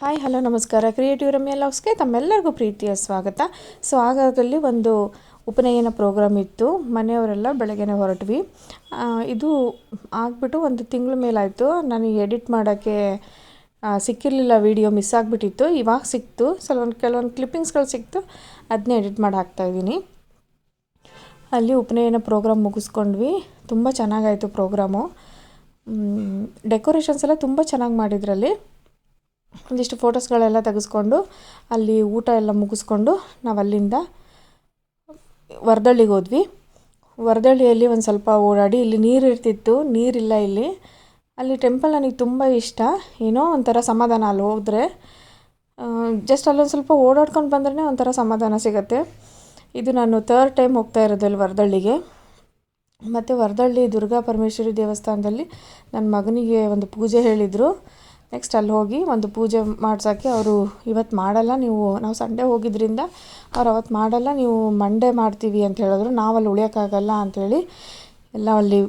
Hi hello ನಮಸ್ಕಾರ. Creative Ramya ಲಾಗ್ಸ್ಗೆ ತಮ್ಮೆಲ್ಲರಿಗೂ ಪ್ರೀತಿಯ ಸ್ವಾಗತ. ಸೊ ಆಗಾಗಲ್ಲಿ ಒಂದು ಉಪನಯನ ಪ್ರೋಗ್ರಾಮ್ ಇತ್ತು. ಮನೆಯವರೆಲ್ಲ ಬೆಳಗ್ಗೆನೇ ಹೊರಟ್ವಿ. ಇದು ಆಗಿಬಿಟ್ಟು ಒಂದು ತಿಂಗಳ ಮೇಲಾಯಿತು. ನನಗೆ ಎಡಿಟ್ ಮಾಡೋಕ್ಕೆ ಸಿಕ್ಕಿರಲಿಲ್ಲ, ವಿಡಿಯೋ ಮಿಸ್ ಆಗಿಬಿಟ್ಟಿತ್ತು. ಇವಾಗ ಸಿಕ್ತು, ಕೆಲವೊಂದು ಕ್ಲಿಪ್ಪಿಂಗ್ಸ್ಗಳು ಸಿಕ್ತು, ಅದನ್ನೇ ಎಡಿಟ್ ಮಾಡಿ ಹಾಕ್ತಾಯಿದ್ದೀನಿ. ಅಲ್ಲಿ ಉಪನಯನ ಪ್ರೋಗ್ರಾಮ್ ಮುಗಿಸ್ಕೊಂಡ್ವಿ. ತುಂಬ ಚೆನ್ನಾಗಾಯಿತು ಪ್ರೋಗ್ರಾಮು. ಡೆಕೋರೇಷನ್ಸ್ ಎಲ್ಲ ತುಂಬ ಚೆನ್ನಾಗಿ ಮಾಡಿದ್ರಲ್ಲಿ. ಒಂದಿಷ್ಟು ಫೋಟೋಸ್ಗಳೆಲ್ಲ ತೆಗೆಸ್ಕೊಂಡು ಅಲ್ಲಿ ಊಟ ಎಲ್ಲ ಮುಗಿಸ್ಕೊಂಡು ನಾವು ಅಲ್ಲಿಂದ ವರದಳ್ಳಿಗೆ ಹೋದ್ವಿ. ವರದಳ್ಳಿಯಲ್ಲಿ ಒಂದು ಸ್ವಲ್ಪ ಓಡಾಡಿ, ಇಲ್ಲಿ ನೀರು ಇರ್ತಿತ್ತು, ನೀರಿಲ್ಲ ಇಲ್ಲಿ. ಅಲ್ಲಿ ಟೆಂಪಲ್ ನನಗೆ ತುಂಬ ಇಷ್ಟ. ಏನೋ ಒಂಥರ ಸಮಾಧಾನ ಅಲ್ಲಿ ಹೋದರೆ. ಜಸ್ಟ್ ಅಲ್ಲೊಂದು ಸ್ವಲ್ಪ ಓಡಾಡ್ಕೊಂಡು ಬಂದ್ರೇ ಒಂಥರ ಸಮಾಧಾನ ಸಿಗುತ್ತೆ. ಇದು ನಾನು 3rd ಟೈಮ್ ಹೋಗ್ತಾ ಇರೋದು ಅಲ್ಲಿ ವರದಳ್ಳಿಗೆ. ಮತ್ತು ವರದಳ್ಳಿ ದುರ್ಗಾ ಪರಮೇಶ್ವರಿ ದೇವಸ್ಥಾನದಲ್ಲಿ ನನ್ನ ಮಗನಿಗೆ ಒಂದು ಪೂಜೆ ಹೇಳಿದರು. ನೆಕ್ಸ್ಟ್ ಅಲ್ಲಿ ಹೋಗಿ ಒಂದು ಪೂಜೆ ಮಾಡ್ಸೋಕ್ಕೆ ಅವರು ಇವತ್ತು ಮಾಡಲ್ಲ, ನಾವು ಸಂಡೇ ಹೋಗಿದ್ದರಿಂದ ಅವ್ರು ಅವತ್ತು ಮಾಡಲ್ಲ, ನೀವು ಮಂಡೇ ಮಾಡ್ತೀವಿ ಅಂತ ಹೇಳಿದ್ರು. ನಾವಲ್ಲಿ ಉಳಿಯೋಕ್ಕಾಗಲ್ಲ ಅಂಥೇಳಿ ಎಲ್ಲ ಅಲ್ಲಿ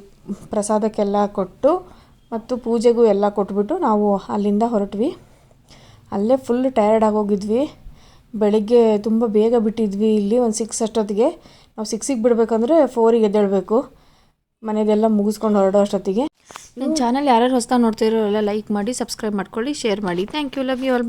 ಪ್ರಸಾದಕ್ಕೆಲ್ಲ ಕೊಟ್ಟು ಮತ್ತು ಪೂಜೆಗೂ ಎಲ್ಲ ಕೊಟ್ಬಿಟ್ಟು ನಾವು ಅಲ್ಲಿಂದ ಹೊರಟ್ವಿ. ಅಲ್ಲೇ ಫುಲ್ ಟಯರ್ಡ್ ಆಗೋಗಿದ್ವಿ. ಬೆಳಿಗ್ಗೆ ತುಂಬ ಬೇಗ ಬಿಟ್ಟಿದ್ವಿ. ಇಲ್ಲಿ ಒಂದು 6 ಅಷ್ಟೊತ್ತಿಗೆ. ನಾವು 6ಗೆ ಬಿಡಬೇಕಂದ್ರೆ 4ಗೆ ಎದ್ದೇಳಬೇಕು, ಮನೆಯದೆಲ್ಲ ಮುಗಿಸ್ಕೊಂಡು ಹೊರಡೋ ಅಷ್ಟೊತ್ತಿಗೆ. ನನ್ನ ಚಾನಲ್ ಯಾರ್ಯಾರು ಹೊಸ್ದಾಗಿ ನೋಡ್ತಿರೋ ಎಲ್ಲ ಲೈಕ್ ಮಾಡಿ, ಸಬ್ಸ್ಕ್ರೈಬ್ ಮಾಡ್ಕೊಳ್ಳಿ, ಶೇರ್ ಮಾಡಿ. Thank you, love you all.